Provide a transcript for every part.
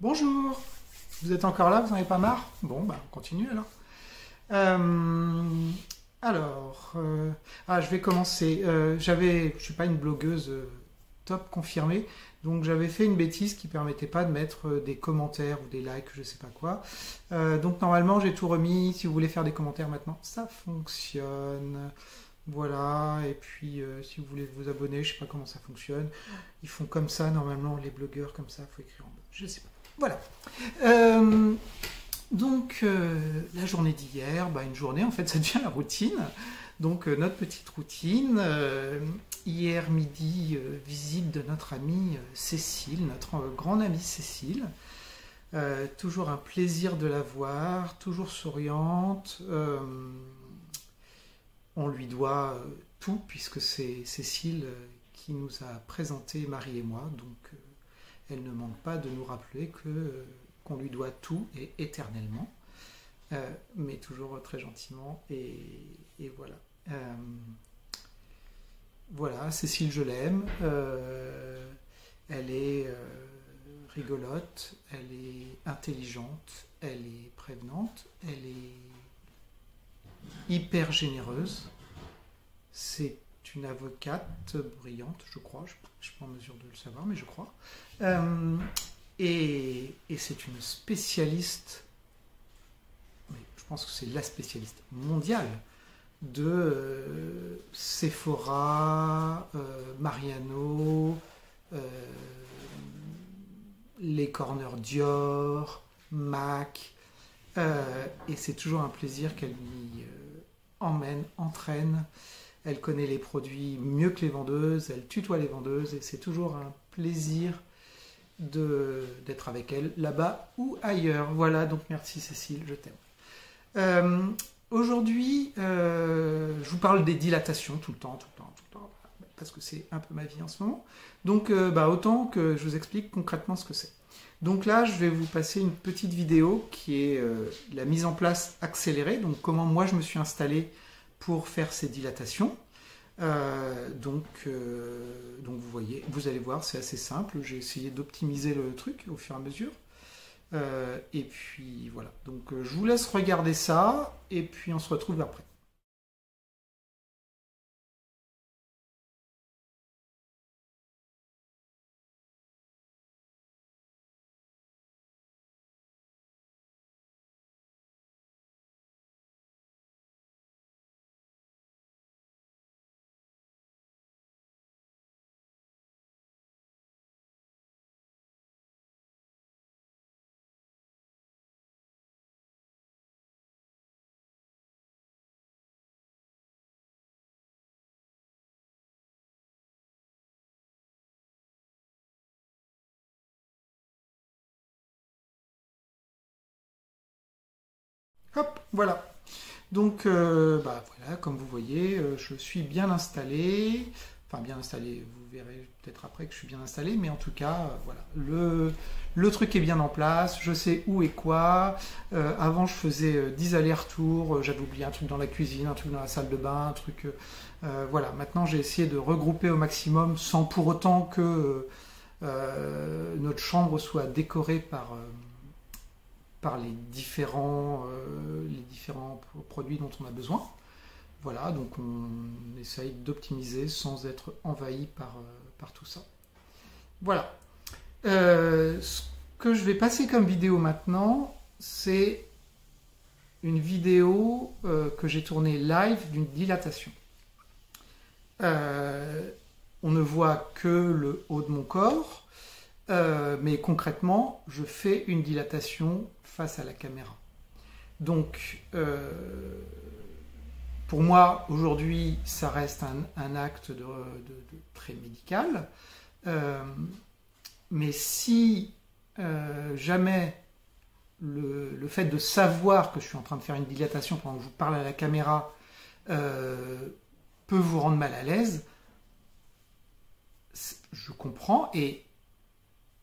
Bonjour, vous êtes encore là, vous n'en avez pas marre? Bon, bah, on continue alors. Euh, je vais commencer. Je suis pas une blogueuse top confirmée, donc j'avais fait une bêtise qui permettait pas de mettre des commentaires ou des likes, je sais pas quoi. Donc normalement j'ai tout remis. Si vous voulez faire des commentaires maintenant, ça fonctionne. Voilà, et puis si vous voulez vous abonner, je sais pas comment ça fonctionne. Ils font comme ça normalement, les blogueurs comme ça, faut écrire en bas. Je sais pas. Voilà. Euh, la journée d'hier, bah, une journée, en fait, ça devient la routine. Donc, notre petite routine. Hier midi, visite de notre amie Cécile, notre grande amie Cécile. Toujours un plaisir de la voir, toujours souriante. On lui doit tout, puisque c'est Cécile qui nous a présenté Marie et moi. Donc, elle ne manque pas de nous rappeler qu'on lui doit tout et éternellement, mais toujours très gentiment. Et voilà. Voilà, Cécile, je l'aime. Elle est rigolote, elle est intelligente, elle est prévenante, elle est hyper généreuse. C'est une avocate brillante, je crois. Je ne suis pas en mesure de le savoir, mais je crois. Et c'est une spécialiste, mais je pense que c'est la spécialiste mondiale de Sephora, Mariano, les corners Dior, MAC. Et c'est toujours un plaisir qu'elle m'y entraîne. Elle connaît les produits mieux que les vendeuses, elle tutoie les vendeuses et c'est toujours un plaisir d'être avec elle là-bas ou ailleurs. Voilà, donc merci Cécile, je t'aime. Aujourd'hui, je vous parle des dilatations tout le temps, parce que c'est un peu ma vie en ce moment. Donc, autant que je vous explique concrètement ce que c'est. Donc là, je vais vous passer une petite vidéo qui est la mise en place accélérée, donc comment moi je me suis installé pour faire ces dilatations. Donc vous voyez, vous allez voir, c'est assez simple. J'ai essayé d'optimiser le truc au fur et à mesure. Et puis voilà. Donc je vous laisse regarder ça et puis on se retrouve après. Hop, voilà. Donc voilà, comme vous voyez, je suis bien installé. Enfin bien installé, vous verrez peut-être après que je suis bien installé, mais en tout cas, voilà. Le truc est bien en place, je sais où et quoi. Avant je faisais 10 allers-retours, j'avais oublié un truc dans la cuisine, un truc dans la salle de bain, un truc... voilà, maintenant j'ai essayé de regrouper au maximum sans pour autant que notre chambre soit décorée par les différents produits dont on a besoin. Voilà, donc on essaye d'optimiser sans être envahi par tout ça. Voilà. Ce que je vais passer comme vidéo maintenant, c'est une vidéo que j'ai tournée live d'une dilatation. On ne voit que le haut de mon corps, mais concrètement, je fais une dilatation face à la caméra. Donc, pour moi, aujourd'hui, ça reste un acte de très médical. Mais si jamais le fait de savoir que je suis en train de faire une dilatation pendant que je vous parle à la caméra peut vous rendre mal à l'aise, je comprends et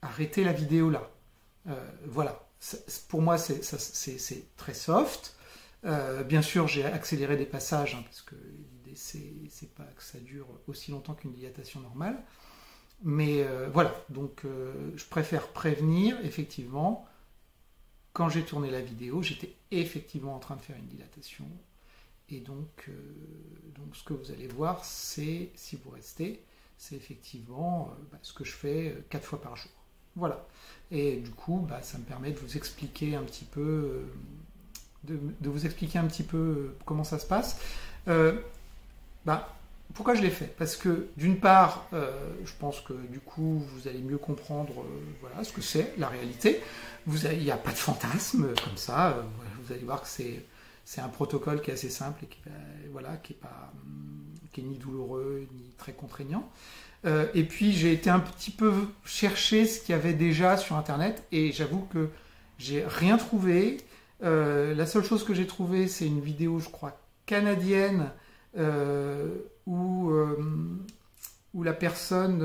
arrêtez la vidéo là. Voilà. Pour moi, c'est très soft. Bien sûr, j'ai accéléré des passages, parce que l'idée, c'est pas que ça dure aussi longtemps qu'une dilatation normale. Mais voilà, donc je préfère prévenir, effectivement. Quand j'ai tourné la vidéo, j'étais effectivement en train de faire une dilatation. Et donc ce que vous allez voir, c'est, si vous restez, c'est effectivement ce que je fais 4 fois par jour. Voilà. Et du coup, ça me permet de vous expliquer un petit peu, comment ça se passe. Pourquoi je l'ai fait? Parce que d'une part, je pense que du coup, vous allez mieux comprendre voilà, ce que c'est, la réalité. Il n'y a pas de fantasme comme ça. Vous allez voir que c'est un protocole qui est assez simple et qui est ni douloureux ni très contraignant. Et puis j'ai été un petit peu chercher ce qu'il y avait déjà sur Internet et j'avoue que j'ai rien trouvé. La seule chose que j'ai trouvée, c'est une vidéo, je crois, canadienne où la personne,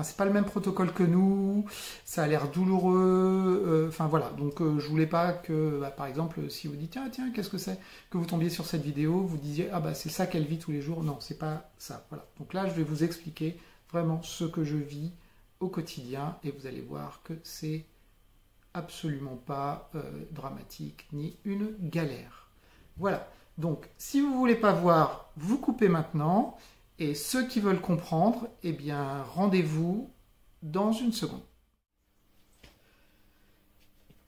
c'est pas le même protocole que nous, ça a l'air douloureux, voilà, donc je voulais pas que, par exemple, si vous dites tiens, qu'est-ce que c'est, que vous tombiez sur cette vidéo, vous disiez c'est ça qu'elle vit tous les jours, non, c'est pas ça, voilà. Donc là, je vais vous expliquer vraiment ce que je vis au quotidien et vous allez voir que c'est absolument pas dramatique ni une galère. Voilà. Donc, si vous ne voulez pas voir, vous coupez maintenant. Et ceux qui veulent comprendre, eh bien, rendez-vous dans une seconde.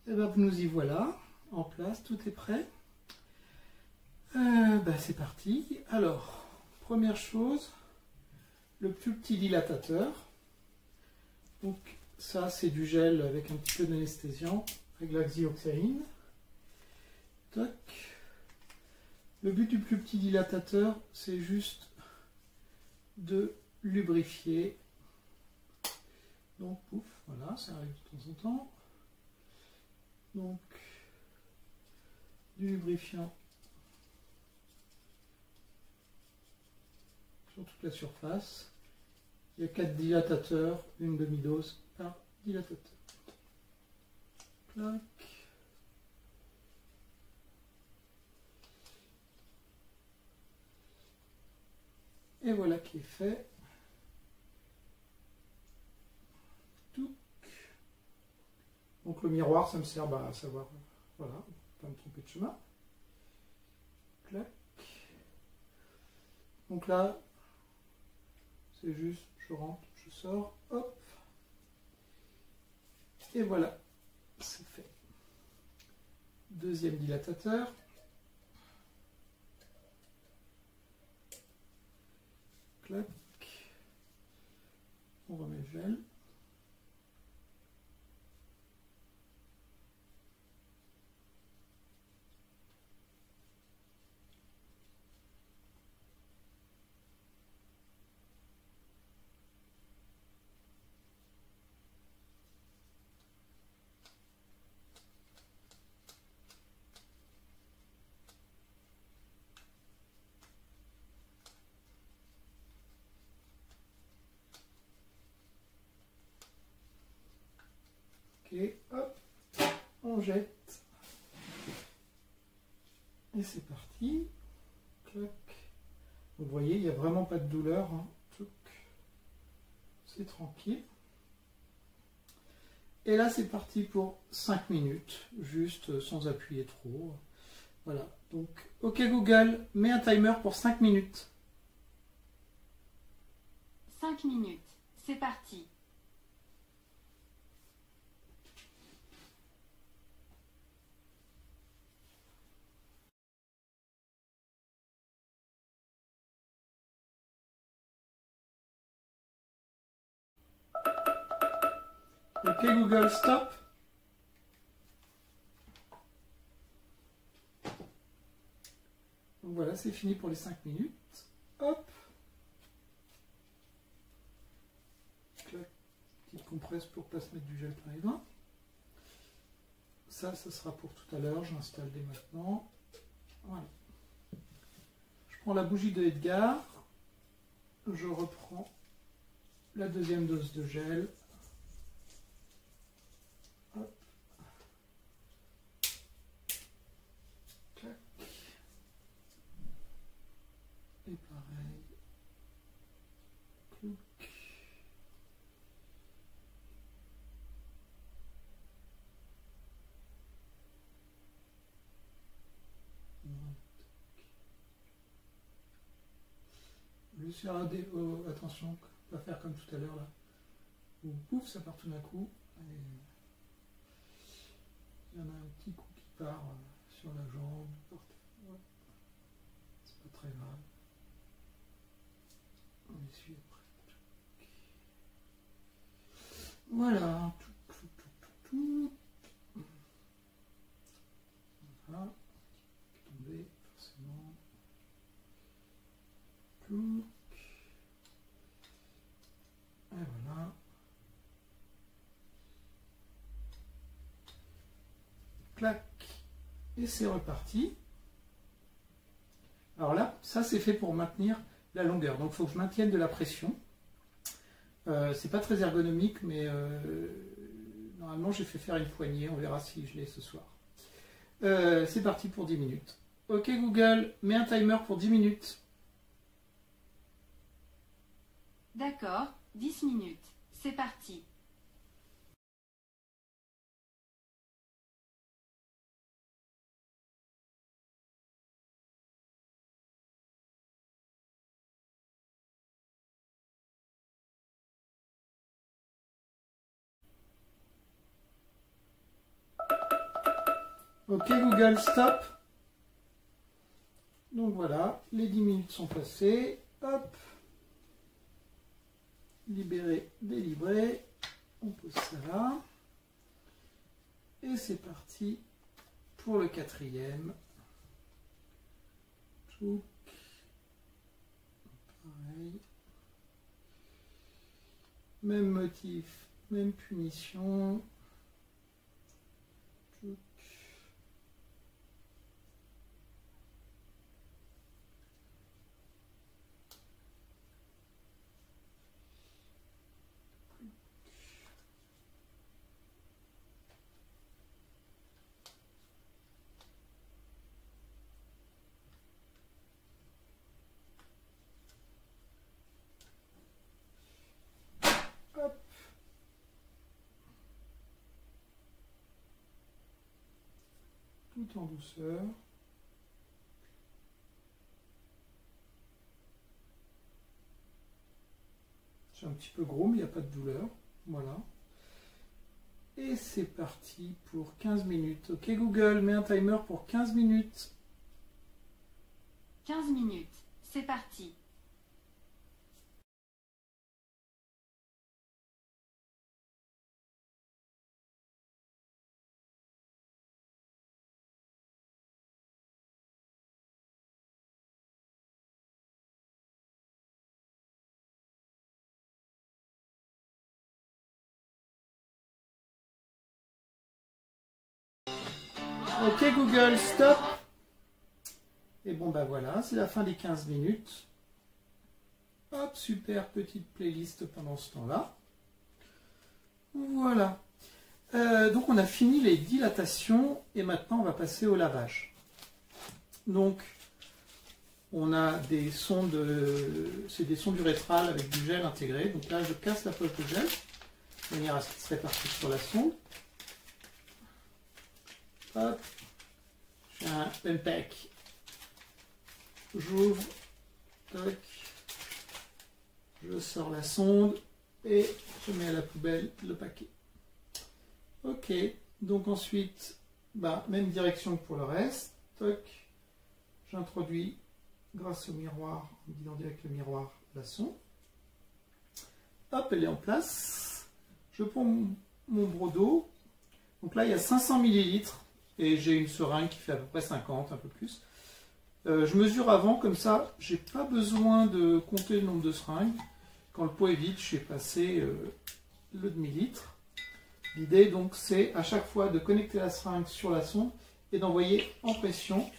Et bien, nous y voilà, en place, tout est prêt. C'est parti. Alors, première chose, le plus petit dilatateur. Donc, ça, c'est du gel avec un petit peu d'anesthésiant, réglaxioxaline. Toc. Le but du plus petit dilatateur, c'est juste de lubrifier. Donc, pouf, voilà, ça arrive de temps en temps. Donc, du lubrifiant sur toute la surface. Il y a 4 dilatateurs, une demi-dose par dilatateur. Clac. Et voilà qui est fait. Tout. Donc le miroir, ça me sert à savoir, voilà, pas me tromper de chemin. Clac. Donc là, c'est juste, je rentre, je sors, hop. Et voilà, c'est fait. Deuxième dilatateur. Clac. On remet le gel. Ok, hop, on jette. Et c'est parti. Clac. Vous voyez, il n'y a vraiment pas de douleur. Hein. C'est tranquille. Et là, c'est parti pour 5 minutes, juste sans appuyer trop. Voilà. Donc, OK Google, mets un timer pour 5 minutes. 5 minutes, c'est parti. OK Google, stop. Donc voilà, c'est fini pour les 5 minutes. Hop. Clac. Petite compresse pour ne pas se mettre du gel plein les mains. Ça sera pour tout à l'heure. J'installe dès maintenant. Voilà. Je prends la bougie de Edgar. Je reprends la deuxième dose de gel. Hop. Clac. Et pareil. Clouc. Juste faire attention, pas faire comme tout à l'heure là. Où pouf, ça part tout d'un coup. Et il y en a un petit coup qui part sur la jambe. Ouais. C'est pas très grave. On essuie après. Voilà. Tout. Voilà. Tomber forcément. Tout. Et voilà. Clac. Et c'est reparti. Alors là, ça c'est fait pour maintenir la longueur. Donc il faut que je maintienne de la pression. C'est pas très ergonomique, mais normalement j'ai fait faire une poignée. On verra si je l'ai ce soir. C'est parti pour 10 minutes. Ok Google, mets un timer pour 10 minutes. D'accord, 10 minutes. C'est parti. Ok Google, stop. Donc voilà, les 10 minutes sont passées. Hop. Libérer, délibérer. On pose ça là. Et c'est parti pour le 4e. Tout. Pareil. Même motif, même punition. Tout. Tout en douceur. C'est un petit peu gros, mais il n'y a pas de douleur. Voilà. Et c'est parti pour 15 minutes. Ok Google, mets un timer pour 15 minutes. 15 minutes. C'est parti. Ok Google, stop. Et bon ben voilà, c'est la fin des 15 minutes. Hop, super petite playlist pendant ce temps-là. Voilà. Donc on a fini les dilatations et maintenant on va passer au lavage. Donc on a des sondes, c'est des sondes urétrales avec du gel intégré. Donc là je casse la poche de gel de manière à ce qu'il se répartisse sur la sonde. Hop, j'ai un pack. J'ouvre, toc, je sors la sonde et je mets à la poubelle le paquet. Ok, donc ensuite, même direction que pour le reste. Toc, j'introduis grâce au miroir, en guidant avec le miroir, la sonde. Hop, elle est en place. Je prends mon brodo. Donc là, il y a 500 ml et j'ai une seringue qui fait à peu près 50, un peu plus. Je mesure avant, comme ça, j'ai pas besoin de compter le nombre de seringues. Quand le pot est vide, je vais passer le demi-litre. L'idée, donc, c'est à chaque fois de connecter la seringue sur la sonde et d'envoyer en pression.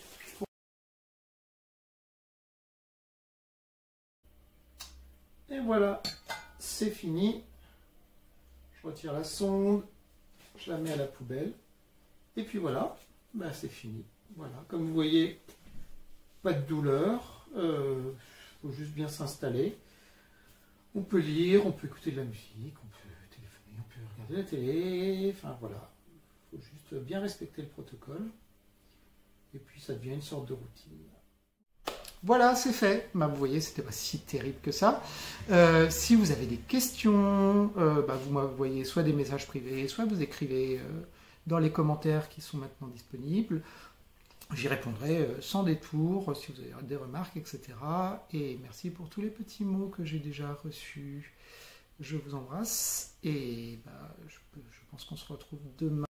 Et voilà, c'est fini. Je retire la sonde, je la mets à la poubelle. Et puis voilà, c'est fini. Voilà, comme vous voyez, pas de douleur. Faut juste bien s'installer. On peut lire, on peut écouter de la musique, on peut téléphoner, on peut regarder la télé. Enfin voilà, il faut juste bien respecter le protocole. Et puis ça devient une sorte de routine. Voilà, c'est fait. Bah, vous voyez, c'était pas si terrible que ça. Si vous avez des questions, vous m'envoyez soit des messages privés, soit vous écrivez dans les commentaires qui sont maintenant disponibles. J'y répondrai sans détour si vous avez des remarques, etc. Et merci pour tous les petits mots que j'ai déjà reçus. Je vous embrasse et je pense qu'on se retrouve demain.